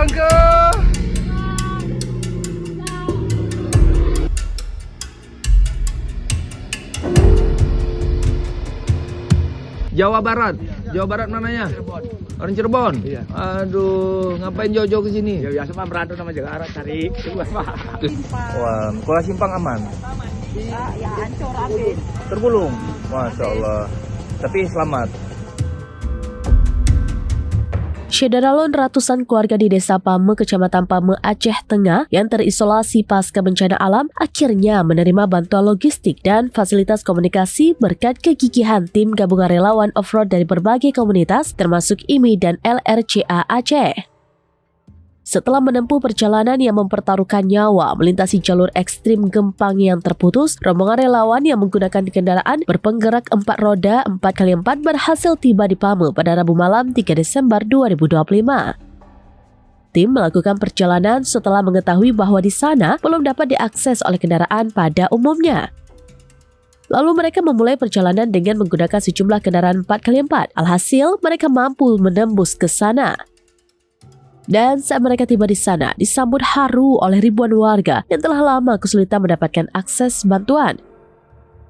terbang ke Jawa Barat. Jawa Barat mananya? Orang Cirebon. Iya. Aduh, ngapain jauh-jauh ke sini? Ya biasa mah merantau sama Jakarta cari uang mah. Wah, Kuala Simpang aman. Ya hancur habis. Tergulung. Masya Allah. Tapi selamat. Syederalun ratusan keluarga di Desa Pame, Kecamatan Pame, Aceh Tengah yang terisolasi pasca bencana alam akhirnya menerima bantuan logistik dan fasilitas komunikasi berkat kegigihan tim gabungan relawan off-road dari berbagai komunitas termasuk IMI dan LRCA Aceh. Setelah menempuh perjalanan yang mempertaruhkan nyawa melintasi jalur ekstrim gempang yang terputus, rombongan relawan yang menggunakan kendaraan berpenggerak 4 roda 4x4 berhasil tiba di Pame pada Rabu malam 3 Desember 2025. Tim melakukan perjalanan setelah mengetahui bahwa di sana belum dapat diakses oleh kendaraan pada umumnya. Lalu mereka memulai perjalanan dengan menggunakan sejumlah kendaraan 4x4. Alhasil, mereka mampu menembus ke sana. Dan saat mereka tiba di sana, disambut haru oleh ribuan warga yang telah lama kesulitan mendapatkan akses bantuan.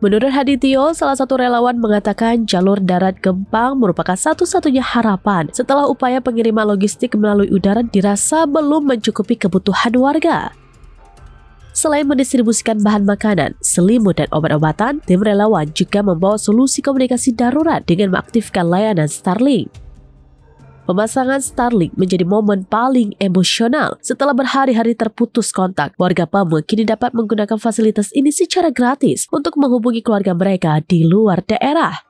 Menurut Hadityo, salah satu relawan mengatakan jalur darat Gempang merupakan satu-satunya harapan setelah upaya pengiriman logistik melalui udara dirasa belum mencukupi kebutuhan warga. Selain mendistribusikan bahan makanan, selimut, dan obat-obatan, tim relawan juga membawa solusi komunikasi darurat dengan mengaktifkan layanan Starlink. Pemasangan Starlink menjadi momen paling emosional. Setelah berhari-hari terputus kontak, warga Pame kini dapat menggunakan fasilitas ini secara gratis untuk menghubungi keluarga mereka di luar daerah.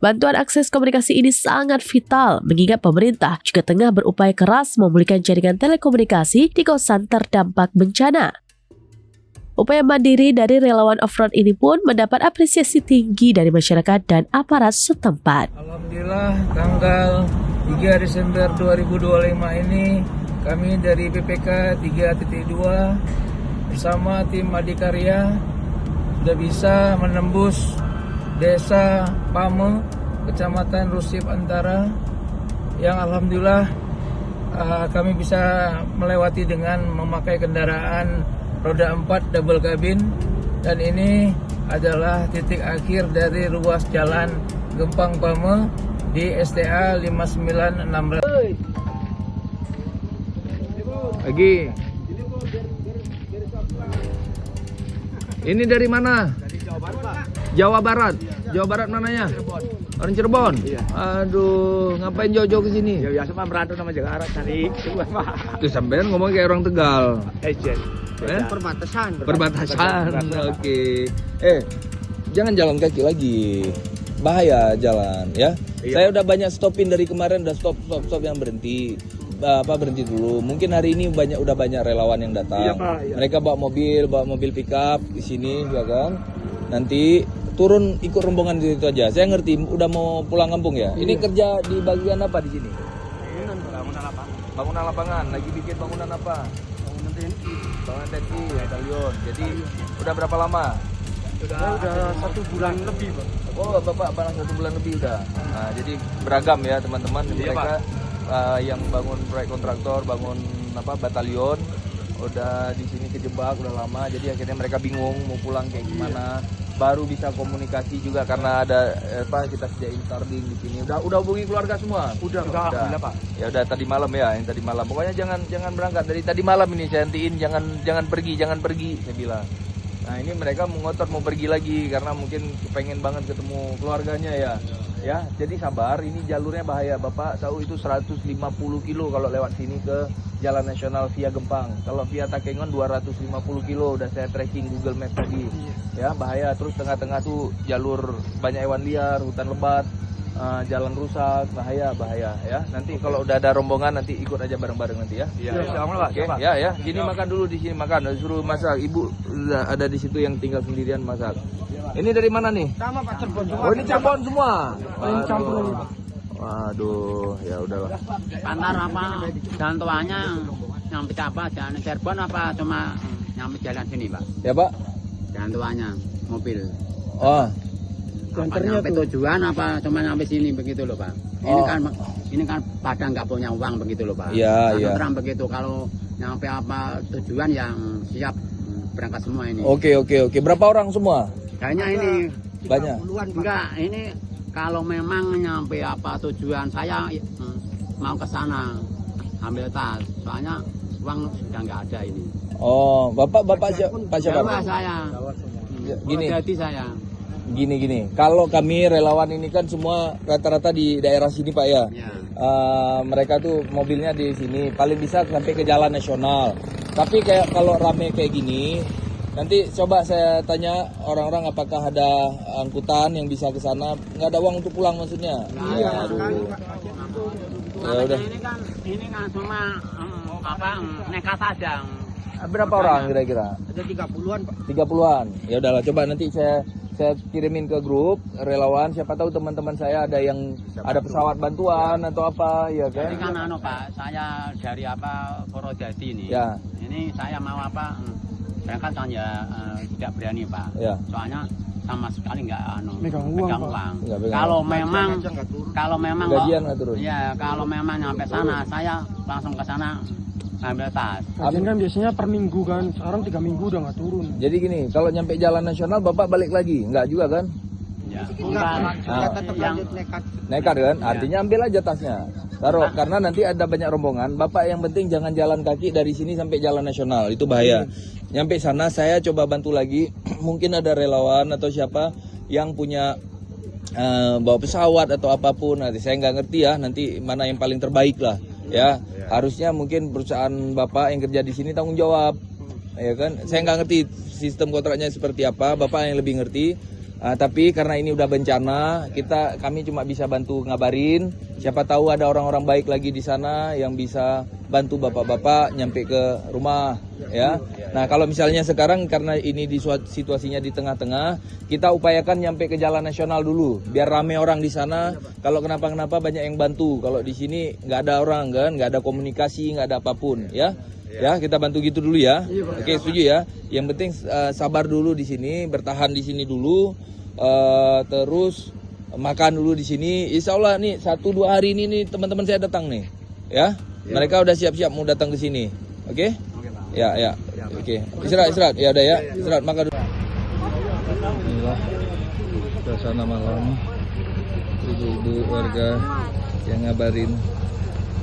Bantuan akses komunikasi ini sangat vital, mengingat pemerintah juga tengah berupaya keras memulihkan jaringan telekomunikasi di kawasan terdampak bencana. Upaya mandiri dari relawan off-road ini pun mendapat apresiasi tinggi dari masyarakat dan aparat setempat. Alhamdulillah, tanggal 3 Desember 2025 ini kami dari PPK 3.2 bersama tim Adikarya sudah bisa menembus Desa Pame, Kecamatan Rusip Antara, yang alhamdulillah kami bisa melewati dengan memakai kendaraan roda 4 double cabin, dan ini adalah titik akhir dari ruas jalan Gempang Pame di STA 59600. Lagi. Ini dari mana? Dari Jawa Barat, Pak. Jawa Barat. Jawa Barat mananya? Cirebon. Orang Cirebon. Iya. Aduh, ngapain jauh-jauh ke sini? Ya biasa mah merantau sama Jakarta cari uang mah. Tuh sampean ngomong kayak orang Tegal. Ejen. Perbatasan. Perbatasan. Oke. Jangan jalan kaki lagi. Bahaya jalan ya. Iya. Saya udah banyak stopin dari kemarin, udah stop yang berhenti. Berhenti dulu. Mungkin hari ini udah banyak relawan yang datang. Iya, Pak, iya. Mereka bawa mobil pickup di sini, ya kan. Nanti turun ikut rombongan di situ aja. Saya ngerti udah mau pulang kampung ya. Ini kerja di bagian apa di sini? Bangunan lapangan. Lagi bikin bangunan apa? Bangunan TNI, batalion. Jadi udah berapa lama? Udah 1 bulan lebih, Pak. Oh, Bapak barang 1 bulan lebih udah. Nah, jadi beragam ya teman-teman. Iya, Mereka yang bangun proyek kontraktor, bangun batalion, udah di sini kejebak udah lama. Jadi akhirnya mereka bingung mau pulang kayak gimana. Baru bisa komunikasi juga karena ada kita sediain Starlink di sini. Udah hubungi keluarga semua. Udah, alhamdulillah, Pak. Ya udah tadi malam ya, yang tadi malam. Pokoknya jangan berangkat dari tadi malam ini saya hentiin, jangan pergi saya bilang. Nah, ini mereka mengotot mau pergi lagi karena mungkin pengen banget ketemu keluarganya ya. Ya, jadi sabar, ini jalurnya bahaya. Bapak tahu itu 150 kilo kalau lewat sini ke Jalan Nasional via Gempang. Kalau via Takengon 250 kilo, udah saya tracking Google Maps tadi. Ya, bahaya. Terus tengah-tengah tuh jalur banyak hewan liar, hutan lebat, jalan rusak, bahaya ya. Nanti kalau udah ada rombongan nanti ikut aja bareng-bareng nanti ya. Iya, Pak. Oke, ya. Sini makan dulu, di sini makan. Suruh masak. Ibu ada di situ yang tinggal sendirian masak. Ini dari mana nih? Sama Pak, Cirebon juga. Oh, ini Cirebon semua. Ini campur ini, Pak. Waduh, ya udahlah. Antar apa jalan tuanya nyampe apa jalan Cirebon apa cuma nyampe jalan sini Pak? Ya Pak. Jalan tuanya mobil. Oh. Apa nyampe tujuan apa cuma nyampe sini begitu loh Pak? Ini Oh. kan ini kan pada nggak punya uang begitu loh Pak. Iya, iya. Terang begitu, kalau nyampe apa tujuan yang siap berangkat semua ini. Oke. Berapa orang semua? Kayaknya ini Banyak. enggak, ini kalau memang nyampe apa tujuan saya mau ke sana ambil tas, soalnya uang sudah nggak ada ini. Oh, Bapak siapa? Jawa saya. Gini. Jadi saya. Gini. Kalau kami relawan ini kan semua rata-rata di daerah sini Pak ya. Ya. Mereka tuh mobilnya di sini, paling bisa sampai ke jalan nasional. Tapi kayak kalau rame kayak gini, nanti coba saya tanya orang-orang apakah ada angkutan yang bisa ke sana. Nggak ada uang untuk pulang maksudnya. Iya. Ya udah. Ini kan cuma nekat saja. Berapa orang kira-kira? Ada 30-an, Pak. 30-an. Ya udahlah, coba nanti saya kirimin ke grup relawan, siapa tahu teman-teman saya ada yang ada pesawat bantuan atau apa, ya kan? Ini kan Pak, saya dari Purwodadi ini. Ya. Ini saya mau berangkat kan ya tidak berani Pak. Ya. Soalnya sama sekali nggak Megang uang, Pak. Nggak pegang. Kalau memang Gajian nggak turun. Iya, kalau memang nyampe sana saya langsung ke sana ambil tas. Gajian kan biasanya per minggu kan, sekarang 3 minggu udah nggak turun. Jadi gini, kalau nyampe jalan nasional Bapak balik lagi? Enggak juga kan? Ya. Kita tetap lanjut nekat. Nekat kan? Artinya ambil aja tasnya. Taruh, karena nanti ada banyak rombongan. Bapak yang penting jangan jalan kaki dari sini sampai jalan nasional, itu bahaya. Nyampe sana saya coba bantu lagi. Mungkin ada relawan atau siapa yang punya bawa pesawat atau apapun. Nanti saya nggak ngerti ya, nanti mana yang paling terbaik lah. Ya, harusnya mungkin perusahaan Bapak yang kerja di sini tanggung jawab. Ya kan? Saya nggak ngerti sistem kontraknya seperti apa, Bapak yang lebih ngerti. Tapi karena ini udah bencana, kami cuma bisa bantu ngabarin. Siapa tahu ada orang-orang baik lagi di sana yang bisa bantu bapak-bapak nyampe ke rumah, ya. Nah, kalau misalnya sekarang karena ini situasinya di tengah-tengah, kita upayakan nyampe ke jalan nasional dulu, biar rame orang di sana. Kalau kenapa-kenapa banyak yang bantu. Kalau di sini nggak ada orang kan, nggak ada komunikasi, nggak ada apapun, ya. Ya, kita bantu gitu dulu ya. Oke, setuju ya. Yang penting sabar dulu di sini, bertahan di sini dulu. Terus makan dulu di sini. Insya Allah nih 1-2 hari ini nih teman-teman saya datang nih, ya. Mereka udah siap-siap mau datang ke sini. Oke? Ya. Oke. Istirahat. Ya udah ya. Istirahat, makan dulu. Inilah suasana malam. Ibu-ibu warga yang ngabarin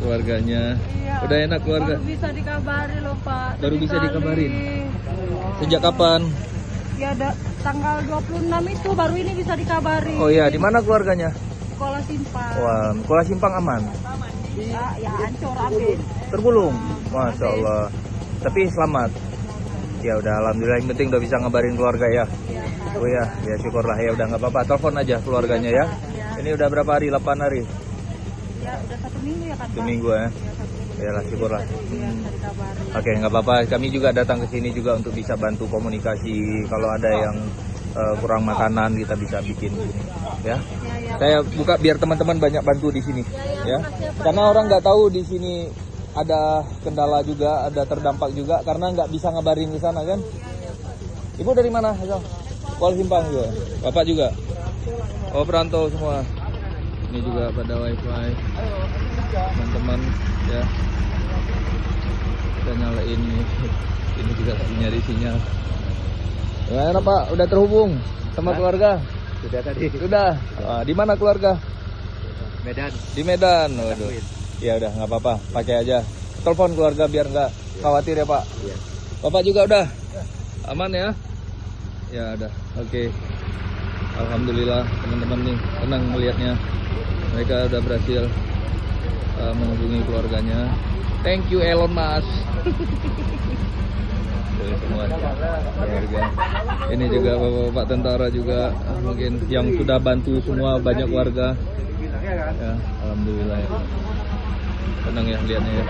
keluarganya. Udah enak keluarga. Baru bisa dikabari loh Pak. Baru bisa Tadi dikabarin. kali. Sejak kapan? Ya ada tanggal 26 itu baru ini bisa dikabari. Oh iya, di mana keluarganya? Sekolah Simpang. Wah, sekolah Simpang aman. Ya hancur habis. Tergulung. Masya Allah. Tapi selamat. Ya udah, alhamdulillah, yang penting udah bisa ngabarin keluarga ya. Oh ya syukurlah ya, udah nggak apa-apa. Telepon aja keluarganya ya. Ini udah berapa hari? 8 hari. Ya udah 1 minggu ya kan Pak. 1 minggu ya. Ya 1 minggu. Ya lah, syukurlah. Iya, bisa dikabari. Oke, nggak apa-apa. Kami juga datang ke sini juga untuk bisa bantu komunikasi. Kalau ada yang kurang makanan kita bisa bikin ya. Saya buka biar teman-teman banyak bantu di sini ya. Karena orang nggak tahu di sini ada kendala juga, ada terdampak juga karena nggak bisa ngabarin di sana kan. Ibu dari mana? Kuala Simpang juga. Bapak juga. Oh, perantau semua. Ini juga pada wifi. Teman-teman ya. Kita nyalain ini juga nyari sinyal. Gimana Pak? Udah terhubung sama keluarga? Sudah tadi. Sudah. Di mana keluarga? Medan. Di Medan. Waduh. Ya udah, nggak apa-apa. Pakai aja. Telepon keluarga biar nggak khawatir ya Pak. Iya. Bapak juga udah aman ya? Ya udah. Oke. Alhamdulillah teman-teman nih tenang melihatnya. Mereka udah berhasil menghubungi keluarganya. Thank you Elon Musk. Semua keluarga. Ini juga bapak-bapak tentara juga mungkin yang sudah bantu semua banyak warga. Ya, alhamdulillah ya. Tenang ya lihatnya ya.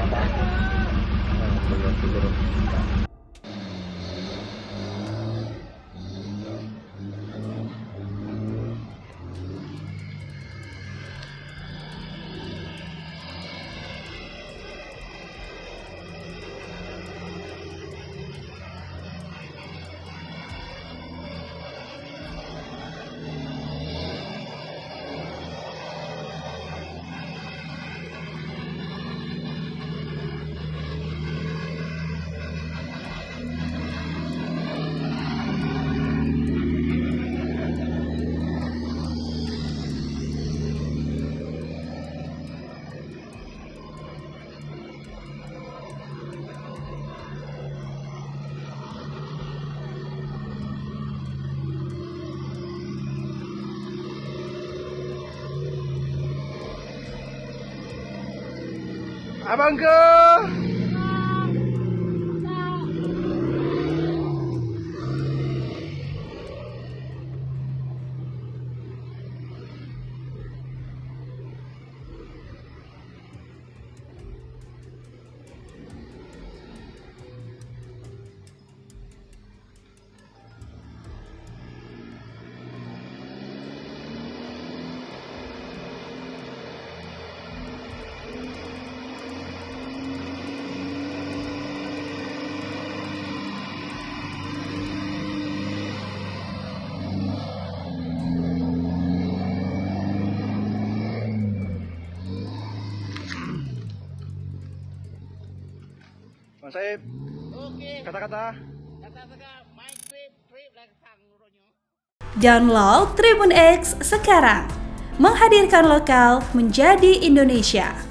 Alhamdulillah. Abangku. Mas Saib. Oke. Kata-kata. Download Tribun X sekarang. Menghadirkan lokal menjadi Indonesia.